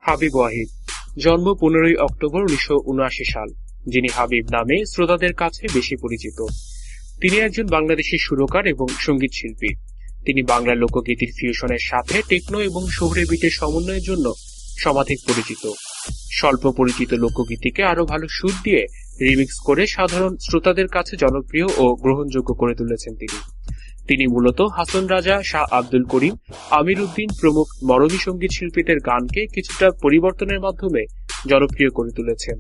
হাবিব ওয়াহিদ জন্ম 15 অক্টোবর 1979 সাল। যিনি হাবিব নামে শ্রোতাদের কাছে বেশি পরিচিত। তিনি একজন বাংলাদেশী সুরকার এবং সঙ্গীত শিল্পী। তিনি বাংলা লোকগীতির ফিউশনের সাথে টেকনো এবং শহুরে বিটের সমন্বয়ের জন্য সমাধিক পরিচিত। স্বল্প পরিচিত লোকগীতিকে আরো ভালো সুর দিয়ে রিমিক্স করে সাধারণ শ্রোতাদের কাছে জনপ্রিয় ও গ্রহণযোগ্য করে তুলেছেন তিনি মূলত হাসন রাজা, শাহ আব্দুল করিম, আমির উদ্দিন প্রমুখ মরমী সঙ্গীত শিল্পীদের গানকে কিছুটা পরিবর্তনের মাধ্যমে জনপ্রিয় করে তুলেছেন।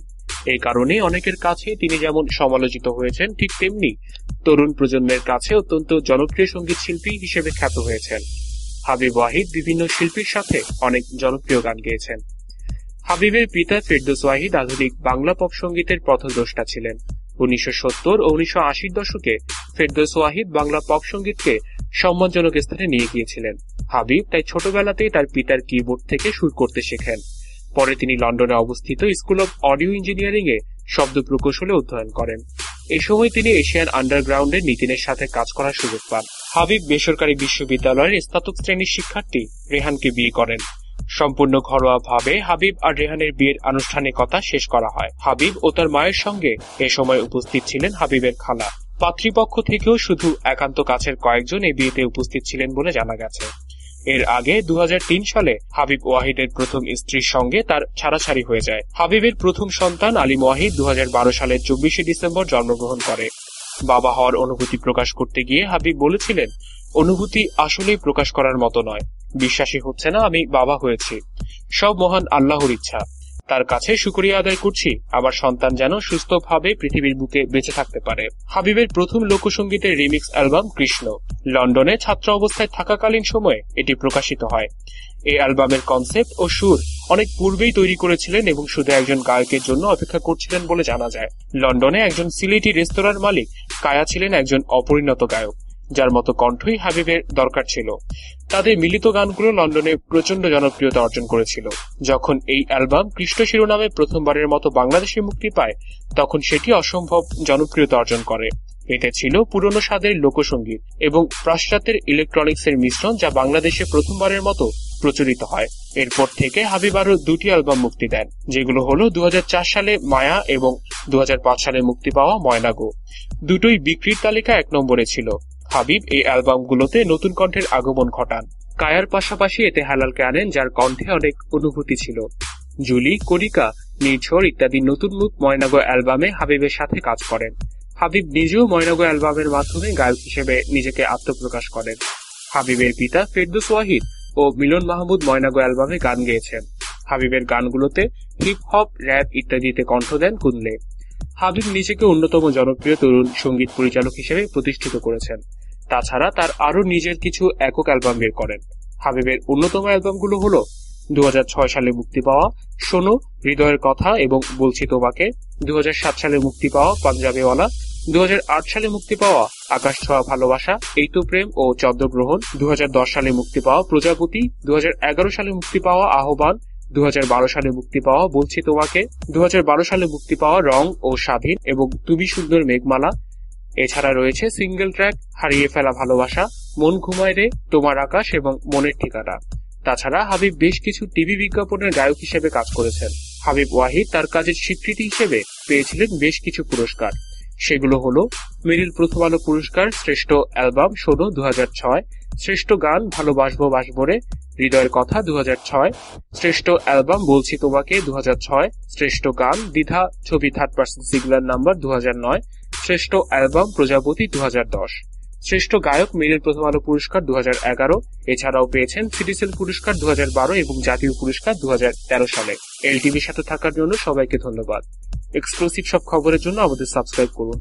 এই কারণে অনেকের কাছে তিনি যেমন সমালোচিত হয়েছেন, ঠিক তেমনি তরুণ প্রজন্মের কাছে অত্যন্ত জনপ্রিয় সঙ্গীত শিল্পী হিসেবে খ্যাত হয়েছেন। হাবিব ওয়াহিদ বিভিন্ন শিল্পীর সাথে অনেক জনপ্রিয় গান গেয়েছেন। হাবিবের পিতা ফেরদৌস ওয়াহিদ আধুনিক বাংলা পপ সঙ্গীতের পথদ্রষ্টা ছিলেন। 1970 ও 1980 দশকে ফেরদৌস ওয়াহিদ বাংলা পপ সঙ্গীতকে সম্মানজনক স্থানে নিয়ে গিয়েছিলেন। হাবিব তাই ছোটবেলাতেই তার পিতার কিবোর্ড থেকে সুর করতে শেখেন। পরে তিনি লন্ডনে অবস্থিত স্কুল অব অডিও ইঞ্জিনিয়ারিং এ শব্দ প্রকৌশলে অধ্যয়ন করেন। এই সময় তিনি এশিয়ান আন্ডারগ্রাউন্ডের নিতিনের সাথে কাজ করার সুযোগ পান। হাবিব বেসরকারি বিশ্ববিদ্যালয়ের স্নাতক শ্রেণীর শিক্ষার্থী রেহানকে বিয়ে করেন। সম্পূর্ণ ঘরোয়া ভাবে হাবিব আর রেহানের বিয়ের আনুষ্ঠানিকতা শেষ করা হয়। হাবিব ও তার মায়ের সঙ্গে এ সময় উপস্থিত ছিলেন হাবিবের খালা। পাত্রীপক্ষ থেকেও শুধু একান্ত কাছের কয়েকজন এই বিয়েতে উপস্থিত ছিলেন বলে জানা গেছে। এর আগে 2003 সালে হাবিব ওয়াহিদের প্রথম স্ত্রীর সঙ্গে তার ছাড়াছাড়ি হয়ে যায়। হাবিবের প্রথম সন্তান আলিম ওয়াহিদ 2012 সালের 24 ডিসেম্বর জন্মগ্রহণ করে। বাবা হওয়ার অনুভূতি প্রকাশ করতে গিয়ে হাবিব বলেছিলেন, অনুভূতি আসলেই প্রকাশ করার মতো নয়। বিশ্বাসই হচ্ছে না আমি বাবা হয়েছি। সব মহান আল্লাহর ইচ্ছা। তার কাছে শুকরিয়া আদায় করছি আমার সন্তান যেন সুস্থভাবে পৃথিবীর বুকে বেঁচে থাকতে পারে। হাবিবের প্রথম লোকসঙ্গীতের রিমিক্স অ্যালবাম কৃষ্ণ লন্ডনে ছাত্র অবস্থায় থাকাকালীন সময়ে এটি প্রকাশিত হয়। এই অ্যালবামের কনসেপ্ট ও সুর অনেক পূর্বেই তৈরি করেছিলেন এবং শুধু একজন গায়কের জন্য অপেক্ষা করছিলেন বলে জানা যায়। লন্ডনে একজন সিলেটি রেস্তোরাঁর মালিক কায়া ছিলেন একজন অপরিণত গায়ক, যার মতো কণ্ঠই হাবিবের দরকার ছিল। তাদের মিলিত গানগুলো লন্ডনে প্রচন্ড জনপ্রিয়তা অর্জন করেছিল। যখন এই অ্যালবাম কৃষ্ণ শিরোনামে প্রথমবারের মতো বাংলাদেশে মুক্তি পায়, তখন সেটি অসম্ভব জনপ্রিয়তা অর্জন করে। এতে ছিল পুরনো স্বাদের লোকসঙ্গীত এবং পাশ্চাত্যের ইলেকট্রনিক্সের মিশ্রণ, যা বাংলাদেশে প্রথমবারের মতো প্রচলিত হয়। এরপর থেকে হাবিব আরো 2টি অ্যালবাম মুক্তি দেন, যেগুলো হলো 2004 সালে মায়া এবং 2005 সালে মুক্তি পাওয়া ময়না গো। দুটোই বিক্রির তালিকা 1 নম্বরে ছিল। হাবিব এই অ্যালবামগুলোতে নতুন কণ্ঠের আগমন ঘটান। কায়ার পাশাপাশি এতে হেলালকে আনেন, যার কণ্ঠে অনেক অনুভূতি ছিল। জুলি, করিকা, নির্ঝর ইত্যাদি নতুন মুখ ময়নাগো অ্যালবামে হাবিবের সাথে কাজ করেন। হাবিব নিজেও ময়নাগো অ্যালবামের মাধ্যমে গায়ক হিসেবে নিজেকে আত্মপ্রকাশ করেন। হাবিবের পিতা ফেরদৌস ওয়াহিদ ও মিলন মাহমুদ ময়নাগো অ্যালবামে গান গেয়েছেন। হাবিবের গানগুলোতে হিপ হপ, র্যাপ ইত্যাদিতে কণ্ঠ দেন কুনলে। হাবিব নিজেকে অন্যতম জনপ্রিয় তরুণ সঙ্গীত পরিচালক হিসেবে প্রতিষ্ঠিত করেছেন। তাছাড়া তার আরো নিজের কিছু একক অ্যালবাম বের করেন। হাবিবের অন্যতম অ্যালবামগুলো হলো 2006 সালে মুক্তি পাওয়া শোনো, হৃদয়ের কথা এবং বলছি তোমাকে, 2007 সালে মুক্তি পাওয়া পাঞ্জাবিওয়ালা, 2008 সালে মুক্তি পাওয়া আকাশ ছোঁয়া ভালোবাসা, এই তো প্রেম ও চন্দ্রগ্রহণ, 2010 সালে মুক্তি পাওয়া প্রজাপতি, 2011 সালে মুক্তি পাওয়া আহ্বান, 2012 সালে মুক্তি পাওয়া বলছি তোমাকে, 2012 সালে মুক্তি পাওয়া রং ও স্বাধীন এবং তুমি সুন্দর মেঘমালা। এছাড়া রয়েছে সিঙ্গেল ট্র্যাক হারিয়ে ফেলা ভালোবাসা, মন ঘুমায় রে, তোমার আকাশ এবং মনের ঠিকানা। তাছাড়া হাবিব বেশ কিছু টিভি বিজ্ঞাপনের গায়ক হিসেবে কাজ করেছেন। হাবিব ওয়াহিদ তার কাজের স্বীকৃতি হিসেবে পেয়েছিলেন বেশ কিছু পুরস্কার। সেগুলো হলো মেরিল প্রথম আলো পুরস্কার শ্রেষ্ঠ অ্যালবাম শোনো 2006, শ্রেষ্ঠ গান ভালোবাসবো বাসবরে, হৃদয়ের কথা 2006, শ্রেষ্ঠ অ্যালবাম বলছি তোমাকে 2006, শ্রেষ্ঠ গান দ্বিধা ছবি 3rd সিঙ্গুলার নাম্বার 2009, শ্রেষ্ঠ অ্যালবাম প্রজাপতি 2010, শ্রেষ্ঠ গায়ক মেরিল প্রথম আলো পুরস্কার 2011। এছাড়াও পেয়েছেন সিটিসেল পুরস্কার 2012 এবং জাতীয় পুরস্কার 2013 সালে। এলটিভির সাথে থাকার জন্য সবাইকে ধন্যবাদ। এক্সক্লুসিভ সব খবরের জন্য আমাদের সাবস্ক্রাইব করুন।